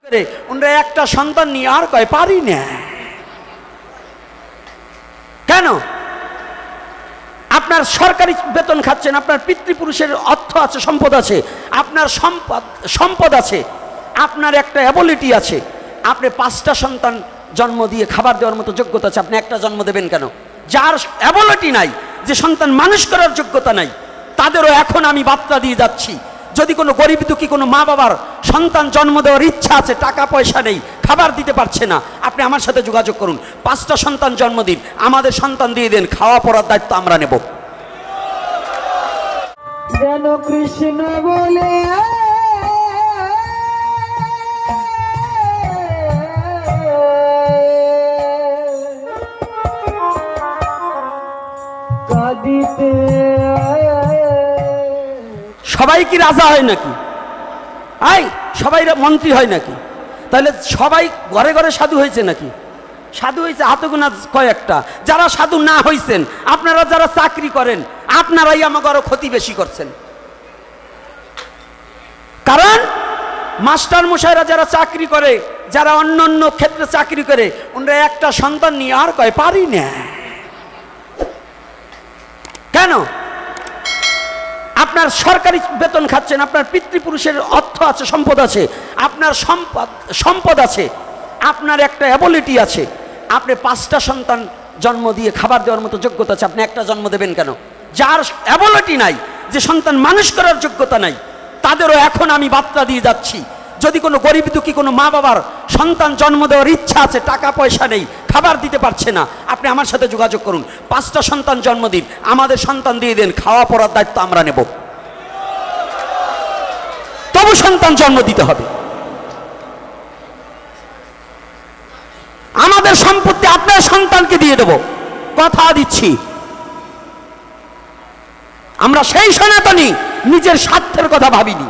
ওনারা একটা সন্তান নিয়ে আর কয় পারি না কেন? আপনার সরকারি বেতন খাচ্ছেন, আপনার পিতৃপুরুষের অর্থ আছে, সম্পদ আছে, আপনার সম্পদ আছে, আপনার একটা অ্যাবিলিটি আছে, আপনি 5টা সন্তান জন্ম দিয়ে খাবার দেওয়ার মতো যোগ্যতা আছে, আপনি একটা জন্ম দেবেন কেন? যার অ্যাবিলিটি নাই, যে সন্তান মানুষ করার যোগ্যতা নাই, তাদেরও এখন আমি বার্তা দিয়ে যাচ্ছি, যদি কোনো গরিব দুঃখী কোনো মা বাবার সন্তান জন্ম দেওয়ার ইচ্ছা আছে, টাকা পয়সা নেই, খাবার দিতে পারছে না, আপনি আমার সাথে যোগাযোগ করুন, 5টা সন্তান জন্ম দিন, আমাদের সন্তান দিয়ে দেন, খাওয়া পড়ার দায়িত্ব আমরা নেব। যেন কৃষ্ণ বলে কাঁদিতে। সবাই কি রাজা হয় নাকি? সবাই মন্ত্রী হয় নাকি? তাহলে সবাই ঘরে ঘরে সাধু হয়েছে নাকি? সাধু হয়েছে হাতে গোনা কয়েকটা। যারা সাধু না হয়েছেন, আপনারা যারা চাকরি করেন, আপনারাই আমাকে আরো ক্ষতি বেশি করছেন। কারণ মাস্টার মশাইরা যারা চাকরি করে, যারা অন্য অন্য ক্ষেত্রে চাকরি করে, ওনারা একটা সন্তান নিয়ে আর কয় পারি না কেন? আপনার সরকারি বেতন খাচ্ছেন, আপনার পিতৃপুরুষের অর্থ আছে, সম্পদ আছে, আপনার সম্পদ আছে, আপনার একটা অ্যাবিলিটি আছে, আপনি 5টা সন্তান জন্ম দিয়ে খাবার দেওয়ার মতো যোগ্যতা আছে, আপনি একটা জন্ম দেবেন কেন? যার অ্যাবিলিটি নাই, যে সন্তান মানুষ করার যোগ্যতা নাই, তাদেরও এখন আমি বার্তা দিয়ে যাচ্ছি, যদি কোনো গরিব দুঃখী কোনো মা বাবার সন্তান জন্ম দেওয়ার ইচ্ছা আছে, টাকা পয়সা নেই, খাবার দিতে পারছে না, আপনি আমার সাথে যোগাযোগ করুন, 5টা সন্তান জন্ম দিন, আমাদের সন্তান দিয়ে দেন, খাওয়া পড়ার দায়িত্ব আমরা নেব। তবু সন্তান জন্ম দিতে হবে। আমাদের সম্পত্তি আপনার সন্তানকে দিয়ে দেব, কথা দিচ্ছি। আমরা সেই সনাতনী নিজের স্বার্থের কথা ভাবিনি,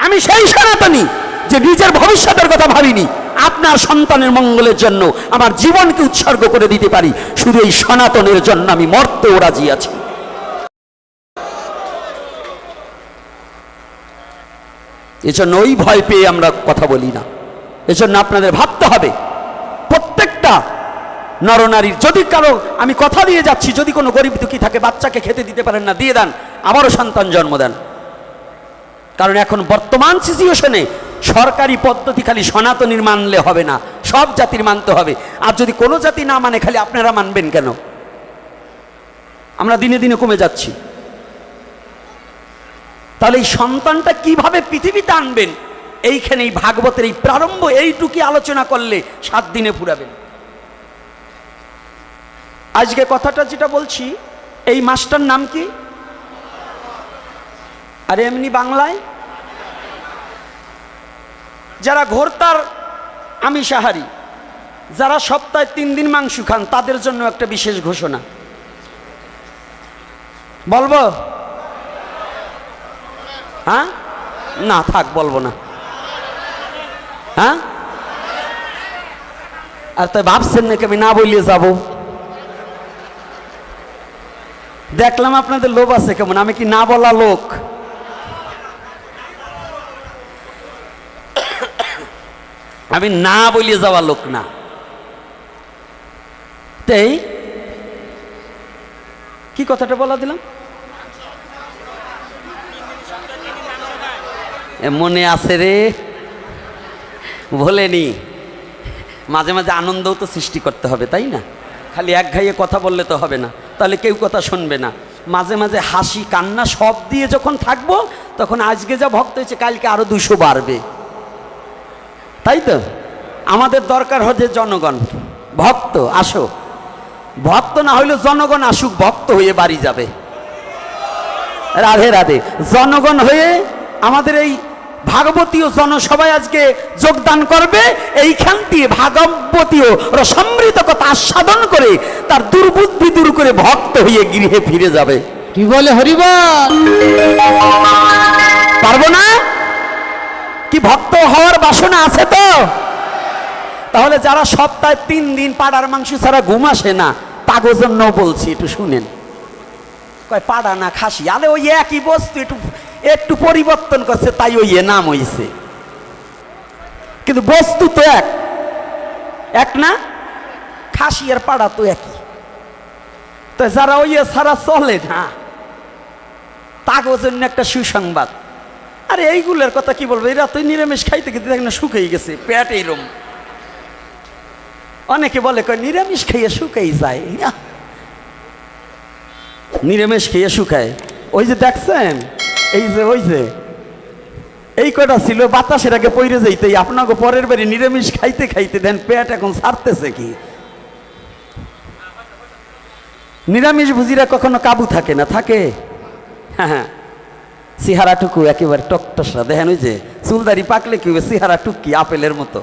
আমি সেই সনাতনী যে নিজের ভবিষ্যতের কথা ভাবিনি। আপনার সন্তানের মঙ্গলের জন্য আমার জীবনকে উৎসর্গ করে দিতে পারি, শুধু এই সনাতনের জন্য আমি মরতেও রাজি আছি। এজন্য ওই ভয় পেয়ে আমরা কথা বলি না। এজন্য আপনাদের ভাবতে হবে, প্রত্যেকটা নরনারীর, যদি কারো, আমি কথা দিয়ে যাচ্ছি, যদি কোনো গরিব দুঃখী থাকে, বাচ্চাকে খেতে দিতে পারেন না, দিয়ে দেন, আবারও সন্তান জন্ম দেন। কারণ এখন বর্তমান সিচুয়েশনে সরকারি পদ্ধতি খালি সনাতনীর মানলে হবে না, সব জাতির মানতে হবে। আর যদি কোনো জাতি না মানে, খালি আপনারা মানবেন কেন? আমরা দিনে দিনে কমে যাচ্ছি। তাহলে এই সন্তানটা কিভাবে পৃথিবীতে আনবেন, এইখানে এই ভাগবতের এই প্রারম্ভ এইটুকি আলোচনা করলে 7 দিনে ফুরাবেন। আজকে কথাটা যেটা বলছি, এই মাসটার নাম কি? আর এমনি বাংলায় যারা ঘোরতার আমিষাহারী, যারা সপ্তাহে 3 দিন মাংস খান, তাদের জন্য একটা বিশেষ ঘোষণা বলবো? হ্যাঁ, না থাক, বলবো না। হ্যাঁ, আর তাই ভাবছেন নাকি আমি না বলিয়ে যাব? দেখলাম আপনাদের লোভ আছে কেমন, আমি কি না বলা লোক? আমি না বলিয়ে যাওয়া লোক না। তাই কি কথাটা বলা দিলাম? মনে আছে রে, ভোলেনি। মাঝে মাঝে আনন্দও তো সৃষ্টি করতে হবে, তাই না? খালি এক ঘাইয়ে কথা বললে তো হবে না, তাহলে কেউ কথা শুনবে না। মাঝে মাঝে হাসি কান্না সব দিয়ে যখন থাকবো, তখন আজকে যা ভক্ত হয়েছে, কালকে আরো 200 বাড়বে, তাই তো? আমাদের দরকার হচ্ছে জনগণ, ভক্ত আসো। ভক্ত না হইলে জনগণ আসুক, ভক্ত হয়ে বাড়ি যাবে। রাধে রাধে। জনগণ হয়ে আমাদের এই ভাগবতীয় জনসভায় আজকে যোগদান করবে, এইখান দিয়ে ভাগবতীয় রসমৃত কথা আস্বাদন করে তার দুর্বুদ্ধি দূর করে ভক্ত হয়ে গৃহে ফিরে যাবে। কি বলে হরিবল? পারবো না কি? ভক্ত হওয়ার বাসনা আছে তো? তাহলে যারা সপ্তাহে 3 দিন পাড়ার মাংস ছাড়া ঘুম আসে না, তাদের জন্য বলছি, একটু শুনেন। কয় পাড়া না খাসি, আরে ওই একই বস্তু, একটু পরিবর্তন করছে, তাই ওই নাম হয়েছে। কিন্তু বস্তু তো এক না, খাসি আর পাড়া তো একই। তো যারা ওই ছাড়া চলে না, তাগো জন্য একটা সুসংবাদ। আরে এইগুলোর কথা কি বলবো, এরা তো নিরামিষ খাইতে খেতে দেখ না শুকিয়ে গেছে, পেট এইরম। অনেকে বলে কয় নিরামিষ খাইয়ে শুকাই যায়, নিরামিষ খেয়ে শুকায়। ওই যে দেখছেন, ওই যে এই কটা ছিল বাতাসের আগে পইরে যাইতে, আপনাকে পরের বাড়ি নিরামিষ খাইতে খাইতে দেন পেট এখন ছাড়তেছে কি। নিরামিষ ভুজিরা কখনো কাবু থাকে না, থাকে? হ্যাঁ, চেহারাটুকু একেবারে টকটসা, দেখেন ওই যে চুলদারি পাকলে কি হবে, চেহারা টুকি আপেলের মতো।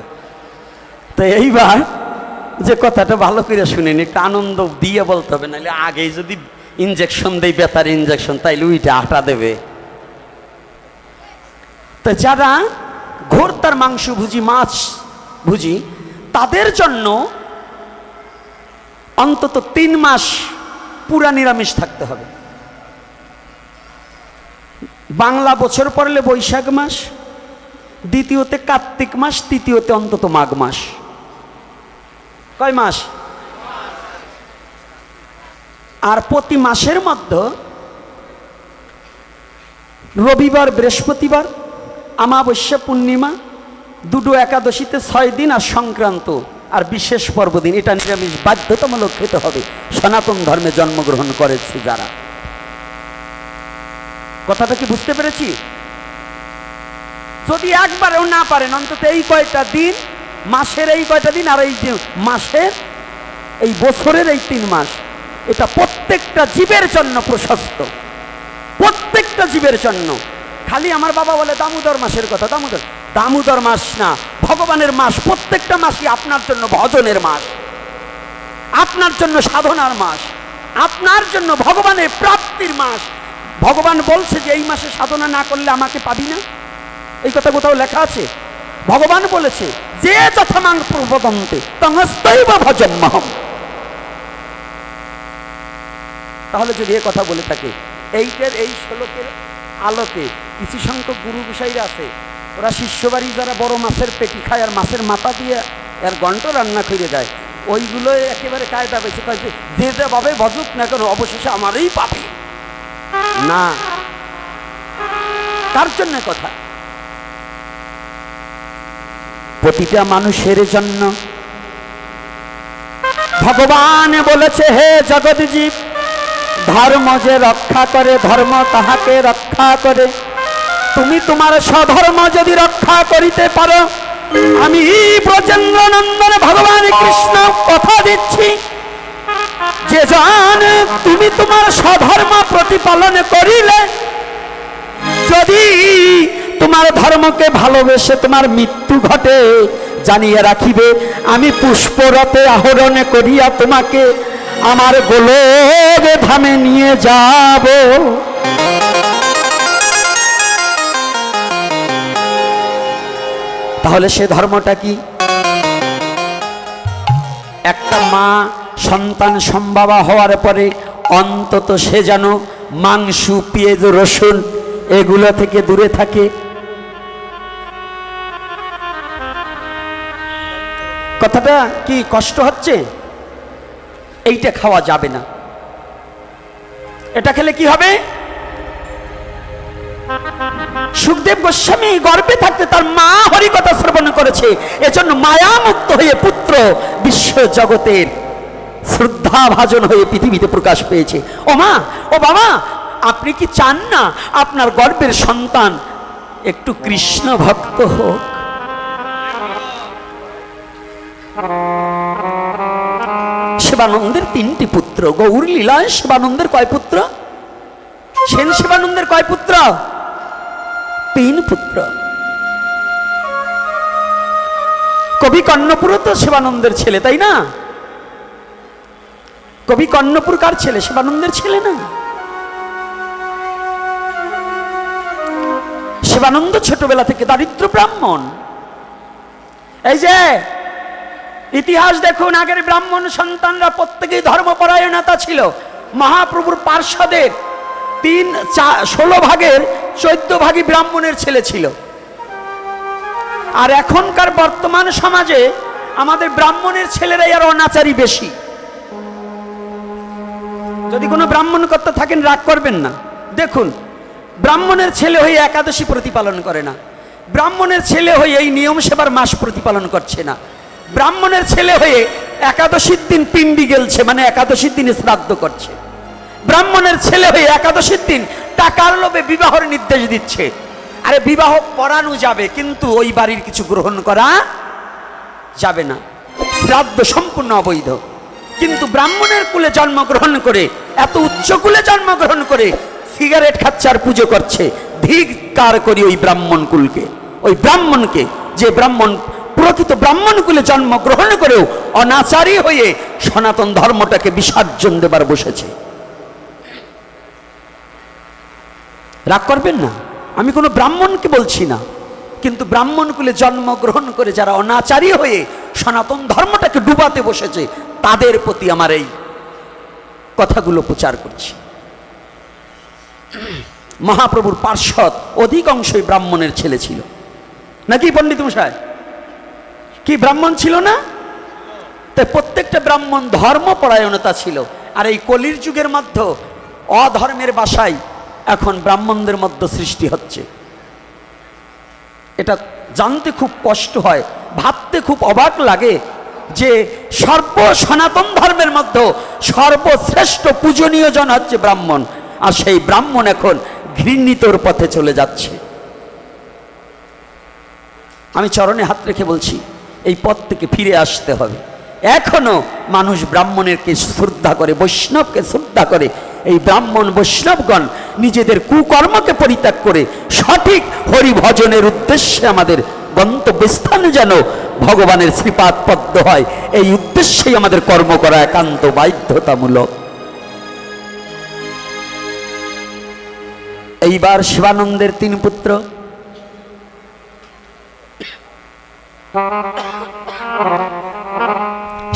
তো এইবার যে কথাটা ভালো করে শুনেন, একটু আনন্দ দিয়ে বলতে হবে, নাহলে আগেই যদি ইঞ্জেকশন দেই, বেতার ইঞ্জেকশন, তাইলে ওইটা আটা দেবে। তো যারা ঘোরতার মাংস ভুজি, মাছ ভুজি, তাদের জন্য অন্তত 3 মাস পুরা নিরামিষ থাকতে হবে। বাংলা বছর পড়লে বৈশাখ মাস, দ্বিতীয়তে কার্তিক মাস, তৃতীয়তে অন্তত মাঘ মাস। কয় মাস? আর প্রতি মাসের মধ্যে রবিবার, বৃহস্পতিবার, আমাবস্যা, পূর্ণিমা, দুটো একাদশীতে 6 দিন, আর সংক্রান্ত আর বিশেষ পর্বদিন, এটা নিরামিষ বাধ্যতামূলক খেতে হবে সনাতন ধর্মে জন্মগ্রহণ করেছে যারা। কথাটা কি বুঝতে পেরেছি? যদি একবারেও না পারেন, অন্তত এই কয়টা দিন, মাসের এই কয়টা দিন, আর এই যে মাসের এই বছরের এই 3 মাস, এটা প্রত্যেকটা জীবের জন্য প্রশস্ত, প্রত্যেকটা জীবের জন্য। খালি আমার বাবা বলে দামোদর মাসের কথা, দামোদর মাস না, ভগবানের মাস। প্রত্যেকটা মাসই আপনার জন্য ভজনের মাস, আপনার জন্য সাধনার মাস, আপনার জন্য ভগবানের প্রাপ্তির মাস। ভগবান বলছে যে এই মাসে সাধনা না করলে আমাকে পাবি না, এই কথা কোথাও লেখা আছে? ভগবান বলেছে যে যথামাং প্রবদন্তে তংস্তৈব ভজম্যহম। তাহলে যদি এ কথা বলে থাকে, এইটার এই শ্লোকের আলোকে কিছু সংখ্যক গুরু গোসাইরা আছে, ওরা শিষ্যবাড়ি যারা বড় মাছের পেটি খায় আর মাছের মাথা দিয়ে এর গন্ট রান্না করে দেয়, ওইগুলো একেবারে কায়দা বেশি পাইছে, যে যেভাবে ভজুক না কেন অবশেষে আমারই পাবে না। তার জন্য কথা, প্রতিটা মানুষের জন্য ভগবান বলেছে, হে জগৎ জীব, ধর্ম যে রক্ষা করে, ধর্ম তাহাকে রক্ষা করে। তুমি তোমার স্বধর্ম যদি রক্ষা করিতে পারো, আমি ব্রজেন্দ্র নন্দন ভগবান কৃষ্ণ কথা দিচ্ছি, যে জান তুমি তোমার স্বধর্ম প্রতিপালন করিলে, যদি তোমার ধর্মকে ভালোবেসে তোমার মৃত্যু ঘটে, জানিয়ে রাখিবে আমি পুষ্পরথে আহরণ করিয়া তোমাকে আমার গোলক ধামে নিয়ে যাব। তাহলে সে ধর্মটা কি? একটা মা সন্তান সম্ভবা হওয়ার পরে অন্তত সে যেন মাংস, পেঁয়াজ, রসুন এগুলো থেকে দূরে থাকে। কথাটা কি কষ্ট হচ্ছে? এইটা খাওয়া যাবে না। এটা খেলে কি হবে? সুখদেব গোস্বামী গর্ভে থাকতে তার মা হরিকথা শ্রবণ করেছে, এজন্য মায়া মুক্ত হয়ে পুত্র বিশ্ব জগতের শ্রদ্ধাভাজন হয়ে পৃথিবীতে প্রকাশ পেয়েছে। ও মা, ও বাবা, আপনি কি চান না আপনার গর্ভের সন্তান একটু কৃষ্ণ ভক্ত হোক? শিবানন্দের 3টি পুত্র। গৌর লীলায় শিবানন্দের কয় পুত্র? সেন শিবানন্দের কয় পুত্র? 3 পুত্র। কবি কর্ণপুর তো শিবানন্দের ছেলে, তাই না? কবি কর্ণপুর কার ছেলে? শিবানন্দের ছেলে না? শিবানন্দ ছোটবেলা থেকে দারিদ্র ব্রাহ্মণ। এই যে ইতিহাস দেখুন, আগের ব্রাহ্মণ সন্তানরা প্রত্যেকেই ধর্মপরায়ণতা ছিল। মহাপ্রভুর পার্শ্বদের 16 ভাগের 14 ভাগই ব্রাহ্মণের ছেলে ছিল। আর এখনকার বর্তমান সমাজে আমাদের ব্রাহ্মণের ছেলেরাই আর অনাচারী বেশি। যদি কোনো ব্রাহ্মণ কর্তা থাকেন রাগ করবেন না। দেখুন, ব্রাহ্মণের ছেলে হয়ে একাদশী প্রতিপালন করে না, ব্রাহ্মণের ছেলে হয়ে এই নিয়ম সেবার মাস প্রতিপালন করছে না, ব্রাহ্মণের ছেলে হয়ে একাদশীর দিন পিণ্ডি গেলছে, মানে একাদশীর দিনে শ্রাদ্ধ করছে, ব্রাহ্মণের ছেলে হয়ে একাদশীর দিন টাকার লোভে বিবাহের নির্দেশ দিচ্ছে। আরে বিবাহ পড়ানো যাবে, কিন্তু ওই বাড়ির কিছু গ্রহণ করা যাবে না, শ্রাদ্ধ সম্পূর্ণ অবৈধ। কিন্তু ব্রাহ্মণের কুলে জন্মগ্রহণ করে, এত উচ্চ কুলে জন্মগ্রহণ করে সিগারেট খাচ্ছে আর পুজো করছে। ধিক্কার করি ওই ব্রাহ্মণ কুলকে, ওই ব্রাহ্মণকে, যে ব্রাহ্মণ প্রকৃত ব্রাহ্মণ কুলে জন্মগ্রহণ করেও অনাচারী হয়ে সনাতন ধর্মটাকে বিসর্জন দেবার বসেছে। রাগ করবেন না, আমি কোনো ব্রাহ্মণকে বলছি না, কিন্তু ব্রাহ্মণ কুলে জন্মগ্রহণ করে যারা অনাচারী হয়ে সনাতন ধর্মটাকে ডুবাতে বসেছে, তাদের প্রতি আমার এই কথাগুলো প্রচার করছি। মহাপ্রভুর পার্শ্বদ অধিকাংশই ব্রাহ্মণের ছেলে ছিল, নাকি পণ্ডিত মশাই? কি ব্রাহ্মণ ছিল না? তাই প্রত্যেকটা ব্রাহ্মণ ধর্মপরায়ণতা ছিল। আর এই কলির যুগের মধ্যে অধর্মের বাসায় এখন ব্রাহ্মণদের মধ্যে সৃষ্টি হচ্ছে। এটা জানতে খুব কষ্ট হয়, ভাবতে খুব অবাক লাগে যে সনাতন ধর্মের মধ্যে সর্বশ্রেষ্ঠ পূজনীয় জন হচ্ছে ব্রাহ্মণ, আর সেই ব্রাহ্মণ এখন ঘৃণিতর পথে চলে যাচ্ছে। আমি চরণে হাত রেখে বলছি, এই পথ থেকে ফিরে আসতে হবে। এখনো মানুষ ব্রাহ্মণেরকে শ্রদ্ধা করে, বৈষ্ণবকে শ্রদ্ধা করে। এই ব্রাহ্মণ বৈষ্ণবগণ নিজেদের কুকর্মকে পরিত্যাগ করে সঠিক হরিভজনের উদ্দেশ্যে আমাদের গন্তব্যস্থান যেন ভগবানের শ্রীপাদ পদ্ম হয়, এই উদ্দেশ্যেই আমাদের কর্ম করা একান্ত বাধ্যতামূলক। এইবার শিবানন্দের 3 পুত্র,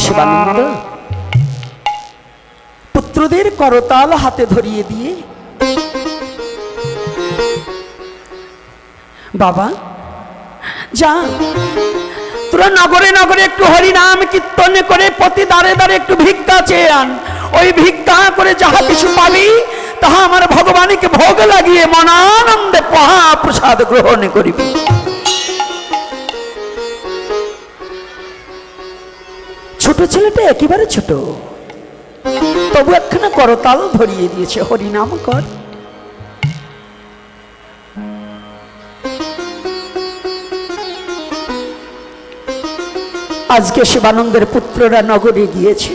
শিবানন্দ পুত্রদের করতাল হাতে ধরিয়ে দিয়ে, বাবা যা, তোরা নগরে নগরে একটু হরিনাম কীর্তন করে প্রতি দ্বারে দ্বারে একটু ভিক্ষা চেয়ে আন। ওই ভিক্ষা করে যাহা কিছু পাবি তাহা আমার ভগবানকে ভোগ লাগিয়ে মনানন্দে মহাপ্রসাদ গ্রহণ করিবি। ছোট ছেলেটা একেবারে ছোট, তবু একখানা করতাল ধরিয়ে দিয়েছে, হরিনাম কর। আজকে শিবানন্দের পুত্ররা নগরে গিয়েছে,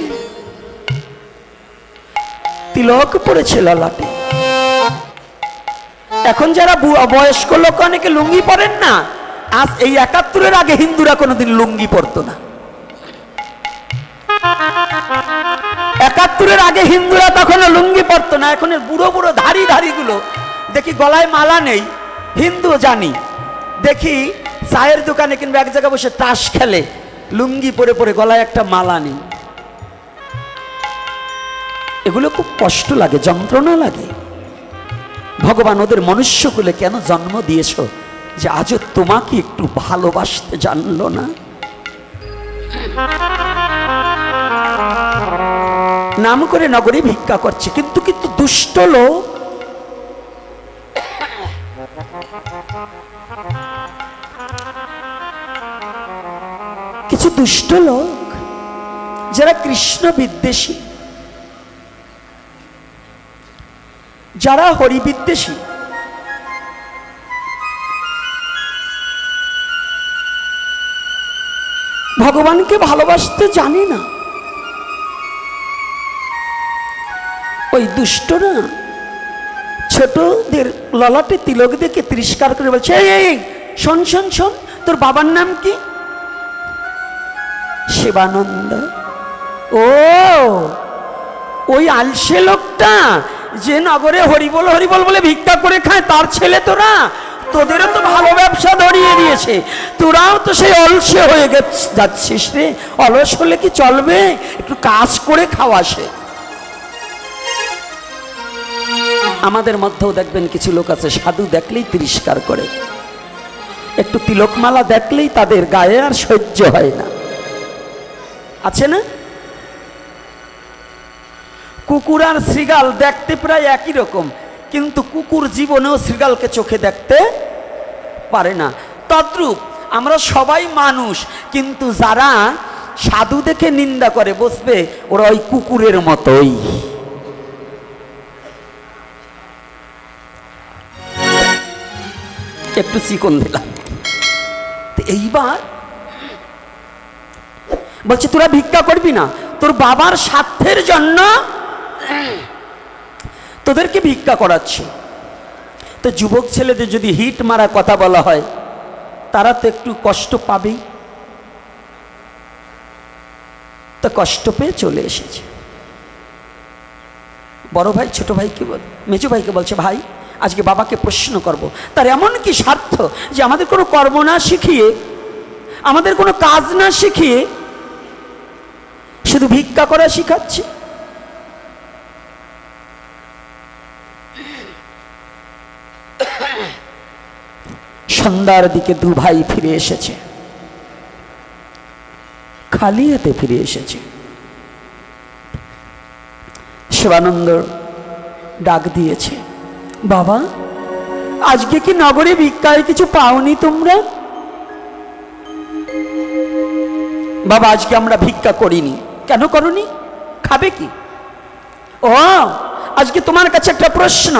তিলক পড়েছে ললাটে। এখন যারা বয়স্ক লোক অনেকে লুঙ্গি পরেন না, আজ এই ৭১-এর আগে হিন্দুরা কোনোদিন লুঙ্গি পরতো না। ৭১-এর আগে হিন্দুরা তখন লুঙ্গি পরতো না। এখন বুড়ো বুড়ো ধারি গুলো দেখি গলায় মালা নেই, হিন্দু জানি, দেখি চায়ের দোকানে কিংবা এক জায়গায় বসে তাস খেলে, লুঙ্গি পরে পরে গলায় একটা মালা নেই। এগুলো খুব কষ্ট লাগে, যন্ত্রণা লাগে। ভগবান ওদের মনুষ্যকুলে কেন জন্ম দিয়েছ যে আজও তোমাকে একটু ভালোবাসতে জানলো না? নাম করে নগরে ভিক্ষা করছে, কিন্তু কিন্তু দুষ্ট লোক, কিছু দুষ্ট লোক যারা কৃষ্ণ বিদ্বেষী, যারা হরি বিদ্বেষী, ভগবানকে ভালোবাসতে জানে না, ওই দুষ্টরা ছোটদের ললাটে তিলক দেখে তিরস্কার করে বলছে, এই শোন শোন শোন, তোর বাবার নাম কি? শিবানন্দ। ও ওই আলসে লোকটা যে নগরে হরিবল হরিবল বলে ভিক্ষা করে খায়, তার ছেলে তোরা? তোদেরও তো ভালো ব্যবসা ধরিয়ে দিয়েছে, তোরাও তো সেই অলসে হয়ে যাচ্ছিস রে। অলস হলে কি চলবে? একটু কাজ করে খাওয়া। সে আমাদের মধ্যেও দেখবেন কিছু লোক আছে, সাধু দেখলেই তিরস্কার করে। একটু তিলকমালা দেখলেই তাদের গায়ে আর সহ্য হয় না, আছে না? কুকুর আর শৃগাল দেখতে প্রায় একই রকম, কিন্তু কুকুর জীবনেও শৃগালকে চোখে দেখতে পারে না। তদ্রূপ আমরা সবাই মানুষ, কিন্তু যারা সাধু দেখে নিন্দা করে বসবে, ওরা ওই কুকুরের মতোই। একটু চিকন দিলাম। এইবার বলছে তোরা ভিক্ষা করবি না, তোর বাবার স্বার্থের জন্য তোদেরকে ভিক্ষা করাচ্ছে। তো যুবক ছেলেদের যদি হিট মারা কথা বলা হয়, তারা তো একটু কষ্ট পাবেই। তো কষ্ট পেয়ে চলে এসেছে। বড় ভাই ছোট ভাইকে মেজো ভাইকে বলছে, ভাই আজকে বাবাকে প্রশ্ন করব। তার এমন কি স্বার্থ যে আমাদের কোনো কর্ম না শিখিয়ে, আমাদের কোনো কাজ না শিখিয়ে শুধু ভিক্ষা করা শিখাচ্ছে? সন্ধ্যার দিকে দু ভাই ফিরে এসেছে, খালি হাতে ফিরে এসেছে। শিবানন্দ ডাক দিয়েছে, বাবা আজকে কি নগরে ভিক্ষায় কিছু পাওনি তোমরা? বাবা আজকে আমরা ভিক্ষা করিনি। কেন করনি? খাবে কি? ও আজকে তোমার কাছে একটা প্রশ্ন।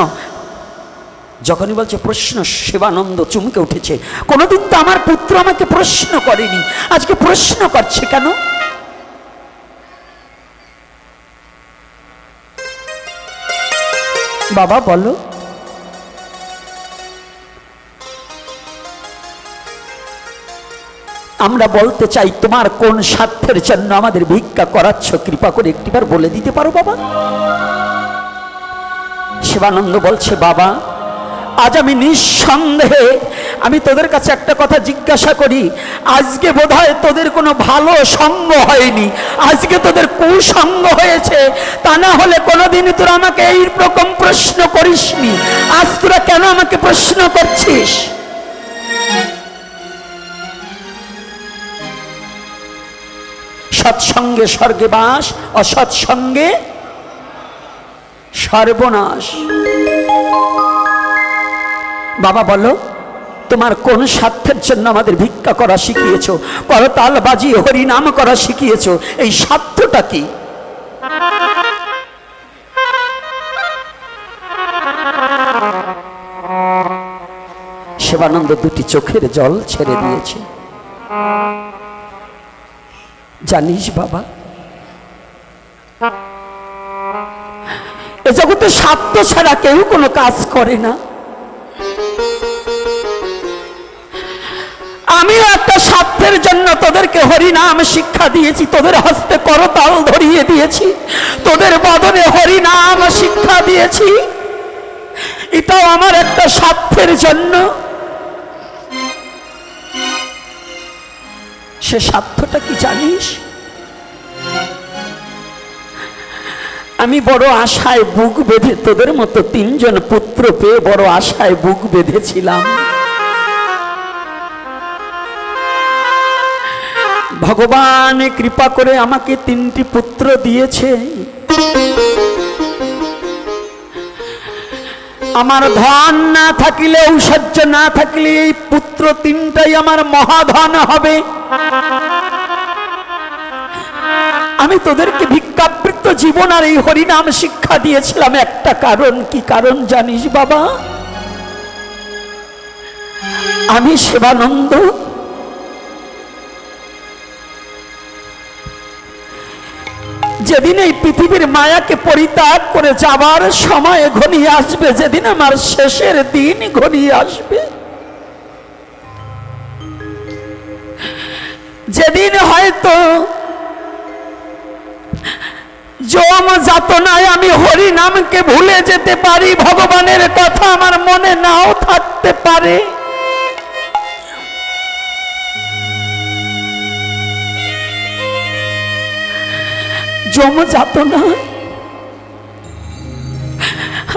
যখনই বলছে প্রশ্ন, শিবানন্দ চমকে উঠেছে। কোনোদিন তো আমার পুত্র আমাকে প্রশ্ন করেনি, আজকে প্রশ্ন করছে কেন? বাবা বলো। আমরা বলতে চাই, তোমার কোন স্বার্থের জন্য আমাদের ভিক্ষা করাচ্ছ, কৃপা করে একটিবার বলে দিতে পারো বাবা? শিবানন্দ বলছে, বাবা আজ আমি নিঃসন্দেহে আমি তোদের কাছে একটা কথা জিজ্ঞাসা করি, আজকে বোধহয় তোদের কোনো ভালো সঙ্গ হয়নি, আজকে তোদের কুসঙ্গ হয়েছে। তা না হলে কোনোদিন তোরা আমাকে এই রকম প্রশ্ন করিসনি, আজ তোরা কেন আমাকে প্রশ্ন করছিস? সৎসঙ্গে স্বর্গে বাস, অসৎসঙ্গে সর্বনাশ। বাবা বলো, তোমার কোন স্বার্থের জন্য আমাদের ভিক্ষা করা শিখিয়েছ, করতাল বাজিয়ে হরি নাম করা শিখিয়েছ? এই স্বার্থটা কি? শিবানন্দ দুটি চোখের জল ছেড়ে দিয়েছে। জানিস বাবা, এ জগতে স্বার্থ ছাড়া কেউ কোনো কাজ করে না। আমিও একটা স্বার্থের জন্য তোদেরকে হরিনাম শিক্ষা দিয়েছি, তোদের হস্তে করতাল ধরিয়ে দিয়েছি, তোদের বদনে হরিনাম শিক্ষা দিয়েছি। এটাও আমার একটা স্বার্থের জন্য। সে স্বার্থটা কি জানিস? আমি বড় আশায় বুক বেঁধে, তোদের মতো তিনজন পুত্র পেয়ে বড় আশায় বুক বেঁধেছিলাম। ভগবান কৃপা করে আমাকে তিনটি পুত্র দিয়েছে। আমার ধন না থাকিলে, ঐশ্বর্য না থাকলে এই পুত্র তিনটাই আমার মহাধন হবে। আমি তোদেরকে ভিক্ষাবৃত্ত জীবন আর এই হরিনাম শিক্ষা দিয়েছিলাম একটা কারণ। কি কারণ জানিস বাবা? আমি শিবানন্দ যেদিন এই পৃথিবীর মায়াকে পরিত্যাগ করে যাবার সময় ঘনিয়ে আসবে, যেদিন আমার শেষের দিন ঘনিয়ে আসবে, যেদিন হয়তো যম যাতনায় আমি হরি নামকে ভুলে যেতে পারি, ভগবানের কথা আমার মনে নাও থাকতে পারে, যম যাতনা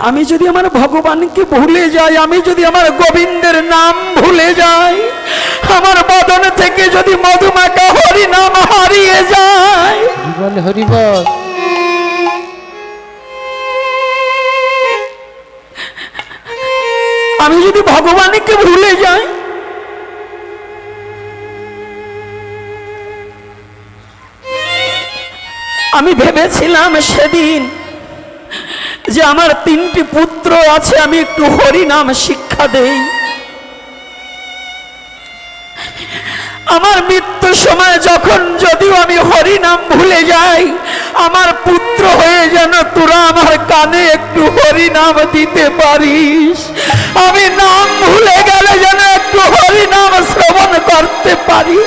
আমি যদি আমার ভগবানকে ভুলে যাই, আমি যদি আমার গোবিন্দের নাম ভুলে যাই, আমার বদন থেকে যদি মধুমাখা হরি নাম হারিয়ে যায়, হরি বল। আমি যদি ভগবানকে ভুলে যাই, আমি ভেবেছিলাম সেদিন যে আমার 3টি পুত্র আছে, আমি একটু হরি নাম শিক্ষা দেই, আমার মৃত্যুর সময় যখন যদিও আমি হরি নাম ভুলে যাই, আমার পুত্র হয়ে যেন তোরা আমার কানে একটু হরি নাম দিতে পারিস, আমি নাম ভুলে গেলে যেন একটু হরি নাম শ্রবণ করতে পারি।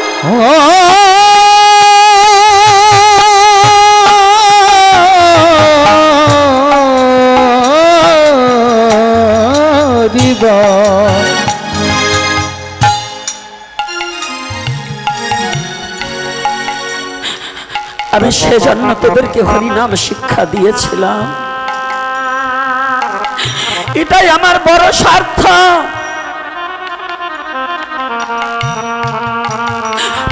আমি সেজন্য তোদেরকে হরিনাম শিক্ষা দিয়েছিলাম, এটাই আমার বড় স্বার্থ।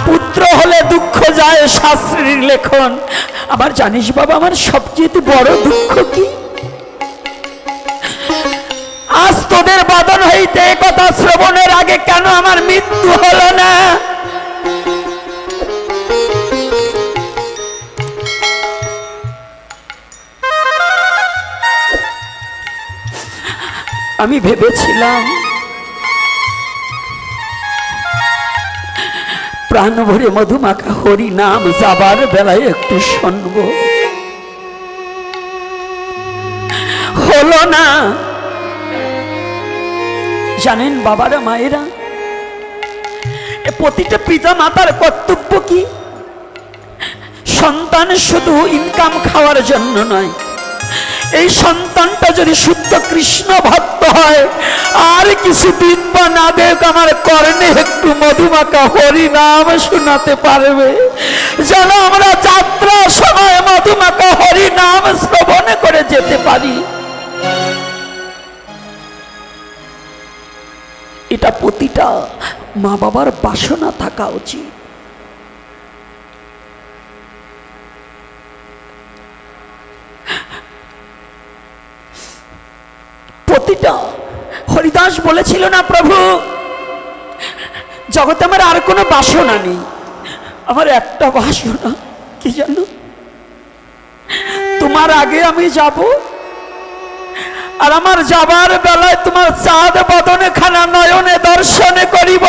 পুত্র হলে দুঃখ যায় শাস্ত্রীর লেখন, আমার জানিস বাবা আমার সবচেয়ে বড় দুঃখ কি? আজ তোদের বাদন হইতে কথা শ্রবণের আগে কেন আমার মৃত্যু হলো না? আমি ভেবেছিলাম প্রাণ ভরে মধুমাখা হরি নাম যাবার বেলায় একটু শুনব, হলো না। জানেন বাবারা মায়েরা, প্রতিটা পিতা মাতার কর্তব্য কি? সন্তান শুধু ইনকাম খাওয়ার জন্য নয়, এই সন্তানটা যদি শুদ্ধ কৃষ্ণ ভক্ত হয়, আর কিছু দিন বা না দেখ আমার কর্ণে একটু মধুমাখা হরি নাম শোনাতে পারবে, যেন আমরা যাত্রার সময় মধুমাখা হরি নাম শ্রবণ করে যেতে পারি। এটা প্রতিটা মা বাবার বাসনা থাকা উচিত। প্রতিটা হরিদাস বলেছিল না, প্রভু জগতে আমার আর কোনো বাসনা নেই, আমার একটা বাসনা কি জানো? তোমার আগে আমি যাব, আর আমার যাবার বেলায় তোমার চাঁদ বদনে খানা নয়নে দর্শনে করিব,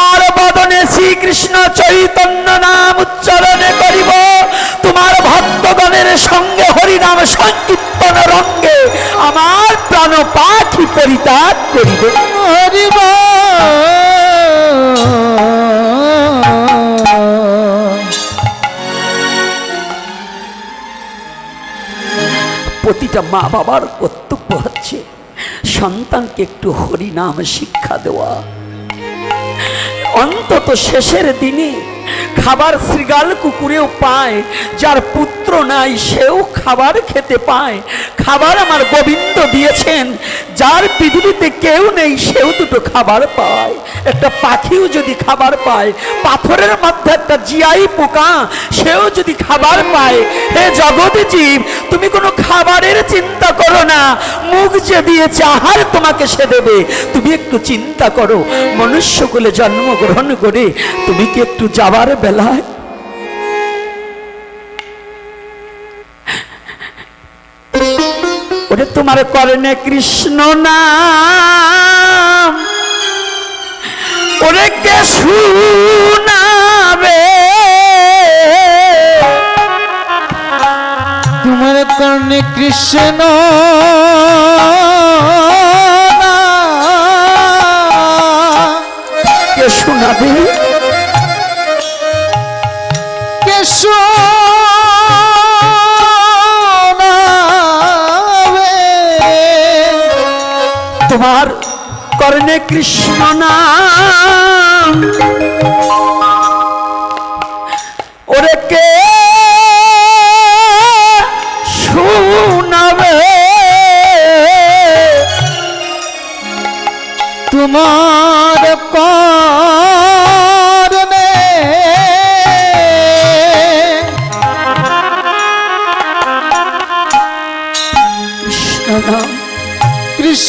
আর বদনে শ্রীকৃষ্ণ চৈতন্য নাম উচ্চারণে করিব, তোমার ভক্তগণের সঙ্গে হরিনাম সংকীর্তন রঙ্গে আমার প্রাণ পাখি পরিত্যাগ করিব। হরিব প্রতিটা মা বাবার কর্তব্য হচ্ছে সন্তানকে একটু হরিনাম শিক্ষা দেওয়া। অন্তত শেষের দিনে খাবার শৃগাল কুকুরেও পায়, যার পুত্র নাই সেও খাবার খেতে পায়। খাবার আমার গোবিন্দ দিয়েছেন, যার পৃথিবীতে কেউ নেই সেও দুটো খাবার পায়। একটা পাখিও যদি খাবার পায়, পাথরের মধ্যে একটা জিয়াই পোকা সেও যদি খাবার পায়, হে জগৎ জীব তুমি কোনো খাবারের চিন্তা করো না, মুখ যে দিয়েছে আহার তোমাকে সে দেবে। তুমি একটু চিন্তা করো, মনুষ্যকুলে জন্মগ্রহণ করে তুমি কি একটু যাবার বেলায় ওরে তোমার কর্ণে কৃষ্ণ নাম ওরে কে শুনাবে? তোমার কর্ণে কৃষ্ণ কে শোনাবে? কে শোনাবে? তোমার কর্ণে কৃষ্ণ নাম ওরে কে শুনাবে?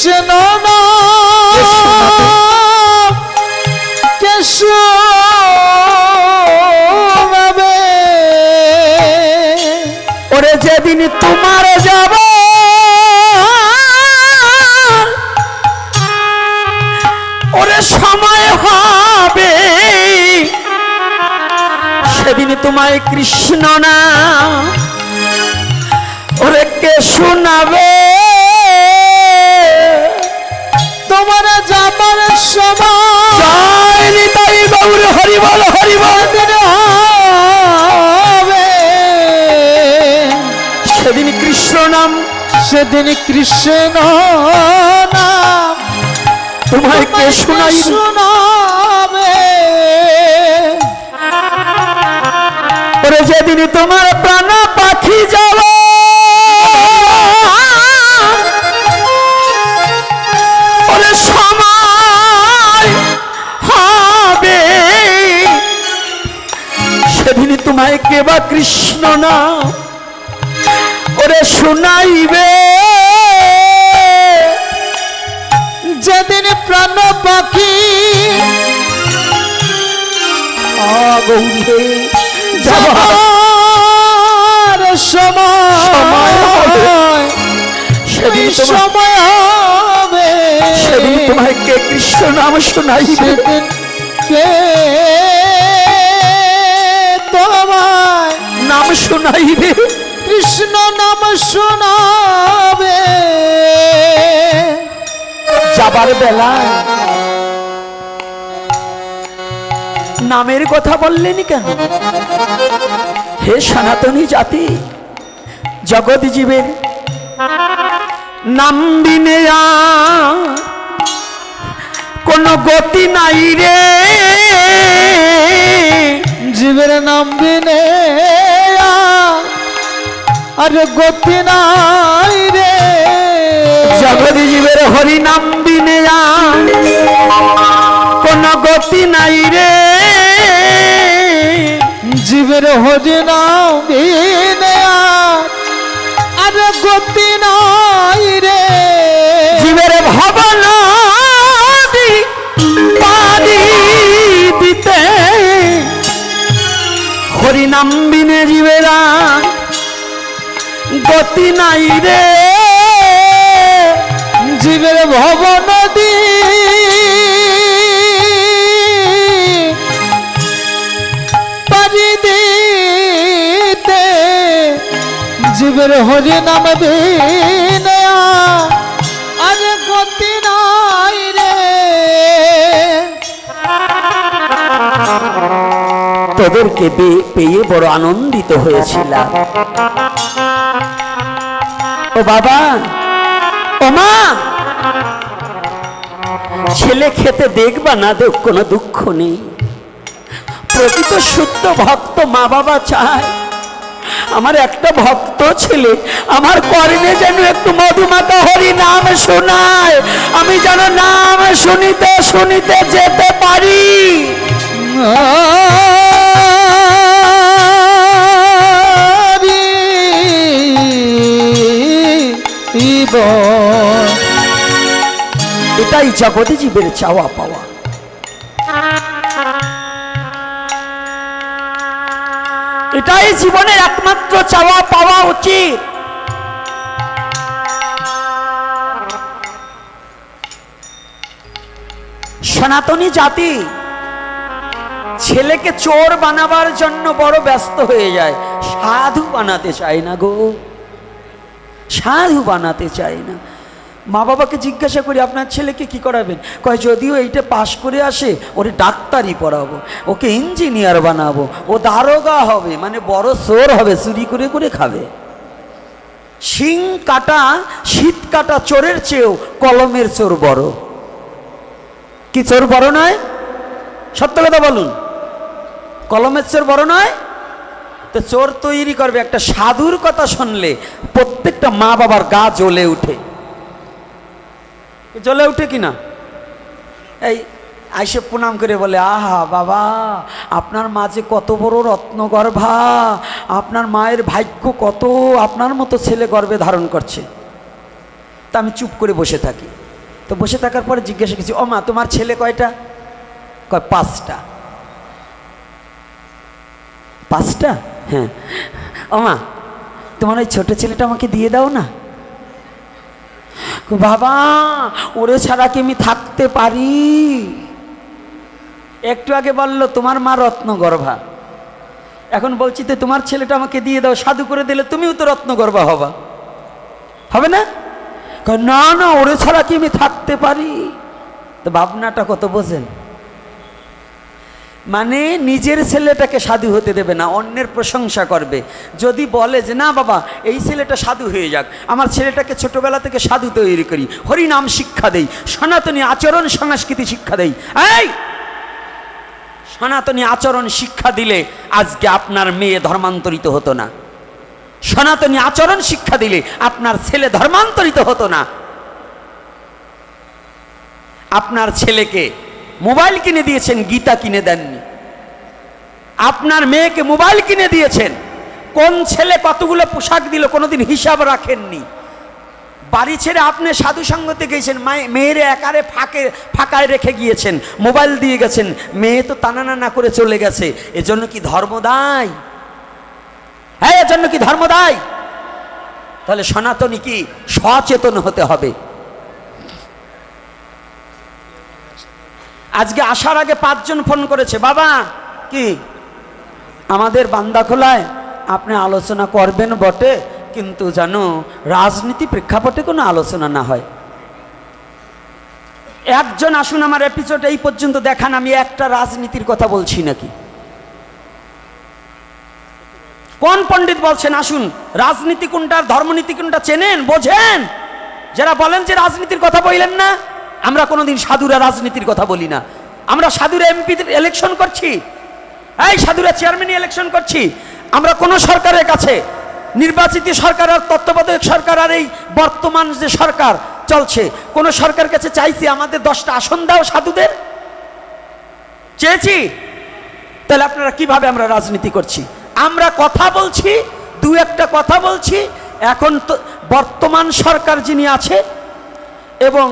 কৃষ্ণ নাম কে শোনাবে? ওরে যেদিন তোমার যাব ওরে সময় হবে সেদিন তোমায় কৃষ্ণ না ওরে কে শোনাবে? তোমার যাবার সময় জয় নিতাই গৌর হরি বল হরি বল। হবে সেদিন কৃষ্ণ নাম সেদিন কৃষ্ণ নাম তোমায় কে শোনাই? শোনাবে? ওরে যেদিন তোমার প্রাণ পাখি যাব ওরে সময় হবে সেদিন তোমায় কে বা কৃষ্ণ না ওরে শোনাইবে? যেদিন প্রাণ পাখি গৌরী যাবার সময় সেদিন সময় হবে সেদিন তোমায় কে কৃষ্ণ নাম শোনাইবে? সেদিন কে তোমায় নাম শোনাইবে? কৃষ্ণ নাম শোনাবে? যাবার বেলায় নামের কথা বললেনি কেন? হে সনাতনী জাতি, জগৎ জীবের নাম বিনে আর কোনো গতি নাই রে। জীবের নাম বিনে আর গতি নাই রে। জগৎ জীবের হরি নাম বিনে আর কোনো গতি নাই রে। জীবের হরি নাম বিনে আর গতি নাই রে। জীবের ভাবনা পারি দিতে হরি নাম বিনে জীবেরা গতি নাই রে। জীবের ভব নদী পারি দিতে জীবের হরি নাম বিনে আর গতি নাই রে। তোদেরকে পেয়ে বড় আনন্দিত হয়েছিলাম। ও বাবা, ও মা, ছেলে খেতে দেখবা না দেখ, কোনো দুঃখ নেই। প্রকৃত শুদ্ধ ভক্ত মা বাবা চায় আমার একটা ভক্ত ছেলে আমার কর্ণে যেন একটু মধুমাতা হরি নাম শোনায়, আমি যেন নাম শুনিতে শুনিতে যেতে পারি। এটাই জগৎ জীবের চাওয়া পাওয়া। এটাই জীবনের একমাত্র চাওয়া পাওয়া উচিত। সনাতনী জাতি ছেলেকে চোর বানাবার জন্য বড় ব্যস্ত হয়ে যায়, সাধু বানাতে চায় না গো, সাধু বানাতে চায় না। মা বাবাকে জিজ্ঞাসা করি আপনার ছেলেকে কি করাবেন? কয় যদিও এইটা পাশ করে আসে ওরে ডাক্তারি পড়াবো, ওকে ইঞ্জিনিয়ার বানাবো, ও দারোগা হবে, মানে বড় চোর হবে, চুরি করে করে খাবে। শিং কাটা শীত কাটা চোরের চেয়েও কলমের চোর বড়। কি চোর বড় নয়? সত্য কথা বলুন, কলমের চোর বড় নয়? তো চোর তৈরি করবে। একটা সাধুর কথা শুনলে প্রত্যেকটা মা বাবার গা জ্বলে উঠে, জ্বলে উঠে কিনা? এই আইসে প্রণাম করে বলে, আহা বাবা, আপনার মা যে কত বড় রত্নগর্ভা, আপনার মায়ের ভাগ্য কত, আপনার মতো ছেলে গর্ভে ধারণ করছে। তা আমি চুপ করে বসে থাকি। তো বসে থাকার পরে জিজ্ঞাসা করছি, ও মা তোমার ছেলে কয়টা? কয় 5টা। 5টা? হ্যাঁ। ও মা তোমার ওই ছোট ছেলেটা আমাকে দিয়ে দাও না। বাবা ওরে ছাড়া কি আমি থাকতে পারি? একটু আগে বললো তোমার মা রত্নগর্ভা, এখন বলছি তো তোমার ছেলেটা আমাকে দিয়ে দাও, সাধু করে দিলে তুমিও তো রত্নগর্ভা হবা, হবে না? না না ওরে ছাড়া কি আমি থাকতে পারি? তো ভাবনাটা কত বোঝেন? মানে নিজের ছেলেটাকে সাধু হতে দেবে না, অন্যের প্রশংসা করবে। যদি বলে যে না বাবা এই ছেলেটা সাধু হয়ে যাক, আমার ছেলেটাকে ছোটবেলা থেকে সাধু তৈরি করি, হরিনাম শিক্ষা দেই, সনাতনী আচরণ সংস্কৃতি শিক্ষা দেই। এই সনাতনী আচরণ শিক্ষা দিলে আজকে আপনার মেয়ে ধর্মান্তরিত হতো না, সনাতনী আচরণ শিক্ষা দিলে আপনার ছেলে ধর্মান্তরিত হতো না। আপনার ছেলেকে মোবাইল কিনে দিয়েছেন, গীতা কিনে দেননি। আপনার মেয়েকে মোবাইল কিনে দিয়েছেন, কোন ছেলে কতগুলো পোশাক দিল কোনোদিন হিসাব রাখেননি। বাড়ি ছেড়ে আপনি সাধু সঙ্গতে গেছেন, মেয়েরে একারে ফাঁকায় রেখে গিয়েছেন, মোবাইল দিয়ে গেছেন, মেয়ে তো টানা না করে চলে গেছে। এজন্য কি ধর্ম দায়? হ্যাঁ এজন্য কি ধর্ম দায়? তাহলে সনাতনী কি সচেতন হতে হবে। আজকে আসার আগে 5 জন ফোন করেছে, বাবা কি আমাদের বান্দাখোলায় আপনি আলোচনা করবেন বটে, কিন্তু জানো রাজনীতি প্রেক্ষাপটে কোনো আলোচনা না হয়। একজন আসুন আমার এপিসোড এই পর্যন্ত দেখান আমি একটা রাজনীতির কথা বলছি নাকি। কোন পণ্ডিত বলছেন আসুন রাজনীতি কোনটা ধর্মনীতি কোনটা চেনেন বোঝেন? যারা বলেন যে রাজনীতির কথা বললেন না, আমরা কোনোদিন সাধুরা রাজনীতির কথা বলি না। আমরা সাধুরা এমপি ইলেকশন করছি, এই সাধুরা চেয়ারম্যান ইলেকশন করছি। আমরা কোন সরকারের কাছে নির্বাচিত সরকার আর তত্ত্বাবধায়ক সরকার আর এই বর্তমান যে সরকার চলছে কোন সরকার কাছে চাইছি আমাদের 10টা আসন দাও সাধুদের? চেয়েছি? তাহলে আপনারা কিভাবে আমরা রাজনীতি করছি? আমরা কথা বলছি, 2-1টা কথা বলছি। এখন তো বর্তমান সরকার যিনি আছে এবং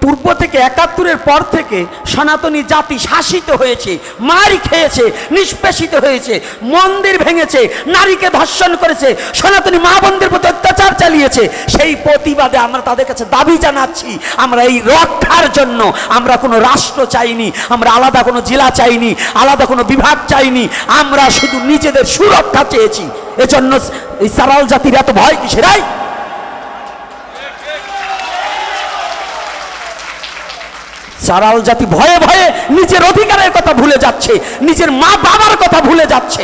পূর্ব থেকে 71-এর পর থেকে সনাতনী জাতি শাসিত হয়েছে, মার খেয়েছে, নিষ্পেষিত হয়েছে, মন্দির ভেঙেছে, নারীকে ধর্ষণ করেছে, সনাতনী মা বোনদের প্রতি অত্যাচার চালিয়েছে। সেই প্রতিবাদে আমরা তাদের কাছে দাবি জানাচ্ছি, আমরা এই রক্ষার জন্য আমরা কোনো রাষ্ট্র চাইনি, আমরা আলাদা কোনো জেলা চাইনি, আলাদা কোনো বিভাগ চাইনি, আমরা শুধু নিজেদের সুরক্ষা চেয়েছি। এজন্য এই সারাল জাতির এত ভয় কিসের? সারাল জাতি ভয়ে ভয়ে নিজের অধিকারের কথা ভুলে যাচ্ছে, নিজের মা বাবার কথা ভুলে যাচ্ছে।